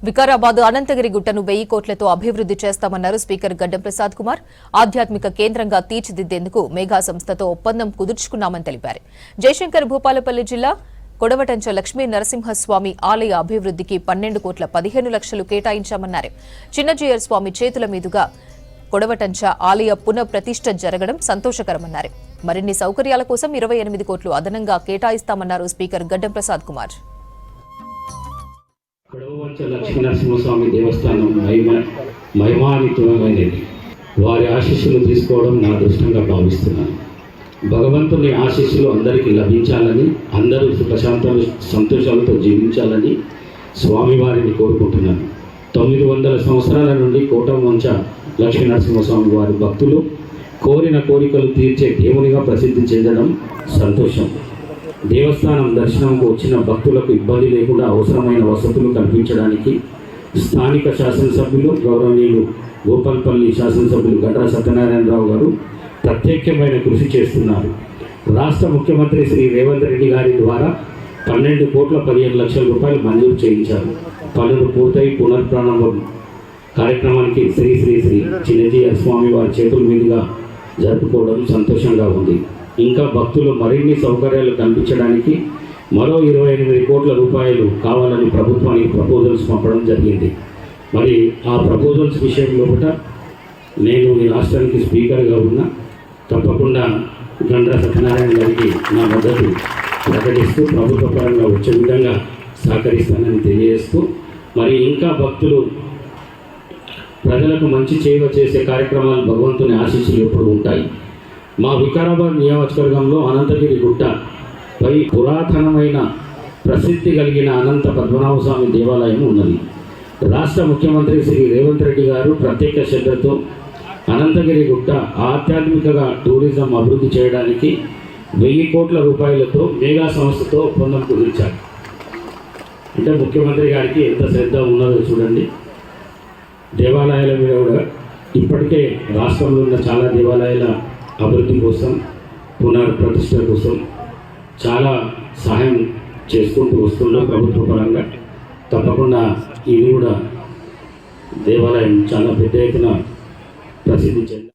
వికారాబాద్ అనంతగిరి గుట్టను 1000 కోట్లతో అభివృద్ధి చేస్తామన్నారు స్పీకర్ గడ్డం ప్రసాద్ కుమార్. ఆధ్యాత్మిక కేంద్రంగా తీర్చిదిద్దేందుకు మేఘా సంస్థతో ఒప్పందం కుదుర్చుకున్నామని తెలిపారు. జయశంకర్ భూపాలపల్లి జిల్లా కొడవటంచ లక్ష్మీ నరసింహస్వామి ఆలయ అభివృద్ధికి 12 కోట్ల 15 లక్షలు కేటాయించామన్నారు. చిన్నజీయర్ స్వామి చేతుల మీదుగా కొడవటంచ ఆలయ పునఃప్రతిష్ఠ జరగడం సంతోషకరమన్నారు. మరిన్ని సౌకర్యాల కోసం 28 కోట్లు అదనంగా కేటాయిస్తామన్నారు స్పీకర్ గడ్డం ప్రసాద్ కుమార్. కొడవటంచ లక్ష్మీ నరసింహస్వామి దేవస్థానం మహిమాన్వితమైనది. వారి ఆశీస్సులు తీసుకోవడం నా అదృష్టంగా భావిస్తున్నాను. భగవంతుని ఆశీస్సులు అందరికీ లభించాలని, అందరూ సుఖశాంతాలు సంతోషాలతో జీవించాలని స్వామివారిని కోరుకుంటున్నాను. 900 సంవత్సరాల నుండి కోటవంచ లక్ష్మీ నరసింహస్వామి వారి భక్తులు కోరిన కోరికలు తీర్చే దేవునిగా ప్రసిద్ధి చెందడం సంతోషం. దేవస్థానం దర్శనంకు వచ్చిన భక్తులకు ఇబ్బంది లేకుండా అవసరమైన వసతులు కల్పించడానికి స్థానిక శాసనసభ్యులు గౌరవనీయులు భూపాలపల్లి శాసనసభ్యులు గడ్డ సత్యనారాయణరావు గారు ప్రత్యేకమైన కృషి చేస్తున్నారు. రాష్ట్ర ముఖ్యమంత్రి శ్రీ రేవంత్ రెడ్డి గారి ద్వారా 12 కోట్ల 15 లక్షల రూపాయలు మంజూరు చేయించారు. పనులు పూర్తయి పునర్ప్రారంభం కార్యక్రమానికి శ్రీ శ్రీ శ్రీ చిన్నజీయర్ స్వామి వారి చేతుల మీదుగా జరుపుకోవడం సంతోషంగా ఉంది. ఇంకా భక్తులు మరిన్ని సౌకర్యాలు కల్పించడానికి మరో 28 కోట్ల రూపాయలు కావాలని ప్రభుత్వానికి ప్రపోజల్స్ పంపడం జరిగింది. మరి ఆ ప్రపోజల్స్ విషయంలో కూడా నేను ఈ రాష్ట్రానికి స్పీకర్గా ఉన్నా తప్పకుండా గండ్ర సత్యనారాయణ గారికి నా మద్దతు ప్రకటిస్తూ ప్రభుత్వ పరంగా వచ్చే విధంగా సహకరిస్తానని తెలియజేస్తూ, మరి ఇంకా భక్తులు ప్రజలకు మంచి సేవ చేసే కార్యక్రమాలు భగవంతుని ఆశీస్సులు ఎప్పుడు ఉంటాయి. మా వికారాబాద్ నియోజకవర్గంలో అనంతగిరి గుట్ట పై పురాతనమైన ప్రసిద్ధి కలిగిన అనంత పద్మనాభ స్వామి దేవాలయం ఉన్నది. రాష్ట్ర ముఖ్యమంత్రి శ్రీ రేవంత్ రెడ్డి గారు ప్రత్యేక శ్రద్ధతో అనంతగిరి గుట్ట ఆధ్యాత్మికగా టూరిజం అభివృద్ధి చేయడానికి 1000 కోట్ల రూపాయలతో మేఘా సంస్థతో ఒప్పందం కుదిర్చారు. అంటే ముఖ్యమంత్రి గారికి ఎంత శ్రద్ధ ఉన్నదో చూడండి. దేవాలయాల మీద కూడా ఇప్పటికే రాష్ట్రంలో ఉన్న చాలా దేవాలయాల అభివృద్ధి కోసం, పునఃప్రతిష్ఠ కోసం చాలా సహాయం చేసుకుంటూ వస్తున్నాం ప్రభుత్వ పరంగా. తప్పకుండా ఇది కూడా దేవాలయం చాలా పెద్ద ఎత్తున ప్రసిద్ధి చెంది